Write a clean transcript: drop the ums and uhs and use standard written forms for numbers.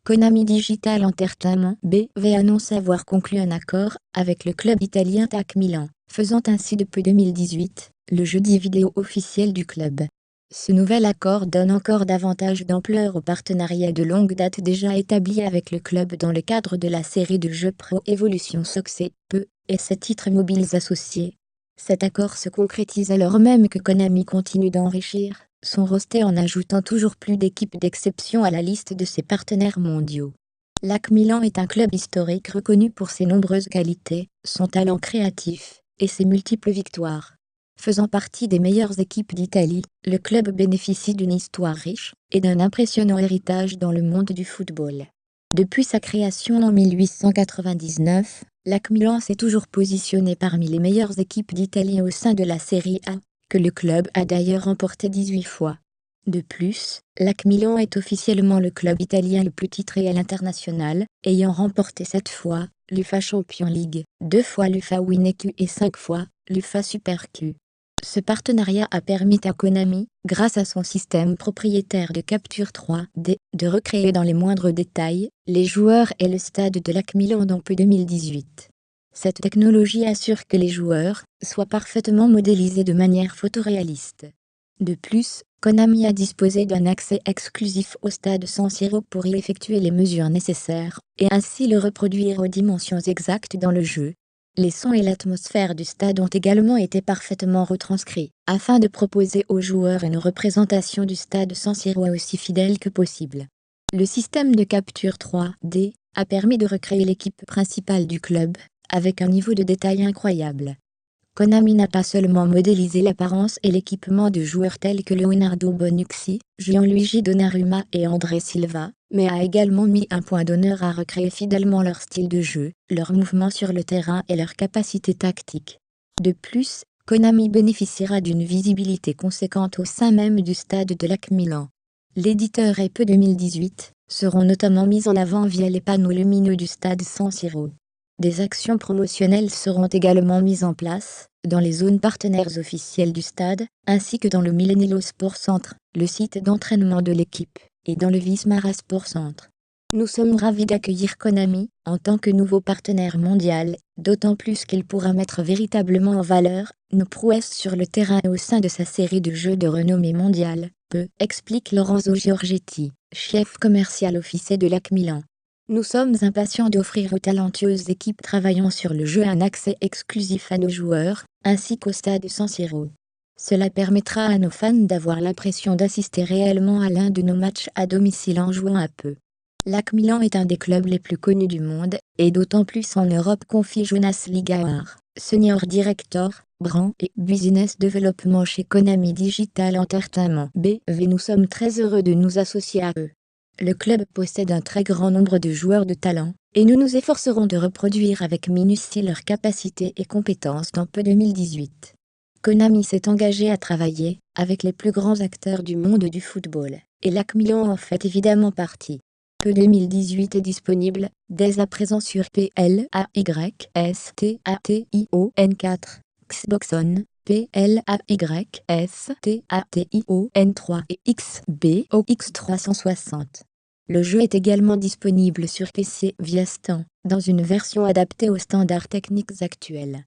Konami Digital Entertainment (BV) annonce avoir conclu un accord avec le club italien AC Milan, faisant ainsi depuis 2018 le jeu vidéo officiel du club. Ce nouvel accord donne encore davantage d'ampleur au partenariat de longue date déjà établi avec le club dans le cadre de la série de jeux Pro Evolution Soccer (PE) et ses titres mobiles associés. Cet accord se concrétise alors même que Konami continue d'enrichir son roster en ajoutant toujours plus d'équipes d'exception à la liste de ses partenaires mondiaux. L'AC Milan est un club historique reconnu pour ses nombreuses qualités, son talent créatif et ses multiples victoires. Faisant partie des meilleures équipes d'Italie, le club bénéficie d'une histoire riche et d'un impressionnant héritage dans le monde du football. Depuis sa création en 1899, l'AC Milan s'est toujours positionné parmi les meilleures équipes d'Italie au sein de la Serie A, que le club a d'ailleurs remporté 18 fois. De plus, l'AC Milan est officiellement le club italien le plus titré à l'international, ayant remporté 7 fois l'UEFA Champions League, 2 fois l'UEFA Winners' et 5 fois l'UEFA Super Q. Ce partenariat a permis à Konami, grâce à son système propriétaire de capture 3D, de recréer dans les moindres détails les joueurs et le stade de l'AC Milan dans PE 2018. Cette technologie assure que les joueurs soient parfaitement modélisés de manière photoréaliste. De plus, Konami a disposé d'un accès exclusif au stade San Siro pour y effectuer les mesures nécessaires, et ainsi le reproduire aux dimensions exactes dans le jeu. Les sons et l'atmosphère du stade ont également été parfaitement retranscrits, afin de proposer aux joueurs une représentation du stade San Siro aussi fidèle que possible. Le système de capture 3D a permis de recréer l'équipe principale du club, avec un niveau de détail incroyable. Konami n'a pas seulement modélisé l'apparence et l'équipement de joueurs tels que Leonardo Bonucci, Gianluigi Donnarumma et André Silva, mais a également mis un point d'honneur à recréer fidèlement leur style de jeu, leurs mouvements sur le terrain et leurs capacités tactiques. De plus, Konami bénéficiera d'une visibilité conséquente au sein même du stade de l'AC Milan. L'éditeur et PE 2018 seront notamment mis en avant via les panneaux lumineux du stade San Siro. Des actions promotionnelles seront également mises en place dans les zones partenaires officielles du stade, ainsi que dans le Millennium Sport Centre, le site d'entraînement de l'équipe, et dans le Wismara Sport Centre. Nous sommes ravis d'accueillir Konami en tant que nouveau partenaire mondial, d'autant plus qu'il pourra mettre véritablement en valeur nos prouesses sur le terrain au sein de sa série de jeux de renommée mondiale, explique Lorenzo Giorgetti, chef commercial officiel de l'AC Milan. Nous sommes impatients d'offrir aux talentueuses équipes travaillant sur le jeu un accès exclusif à nos joueurs, ainsi qu'au stade San Siro. Cela permettra à nos fans d'avoir l'impression d'assister réellement à l'un de nos matchs à domicile en jouant à PE. L'AC Milan est un des clubs les plus connus du monde, et d'autant plus en Europe, confie Jonas Ligauer, Senior Director, Brand et Business Development chez Konami Digital Entertainment BV. Nous sommes très heureux de nous associer à eux. Le club possède un très grand nombre de joueurs de talent, et nous nous efforcerons de reproduire avec minutie leurs capacités et compétences dans PE 2018. Konami s'est engagé à travailler avec les plus grands acteurs du monde du football, et l'AC Milan en fait évidemment partie. PE 2018 est disponible dès à présent sur PlayStation 4, Xbox One, PlayStation 3 et Xbox 360. Le jeu est également disponible sur PC via Steam, dans une version adaptée aux standards techniques actuels.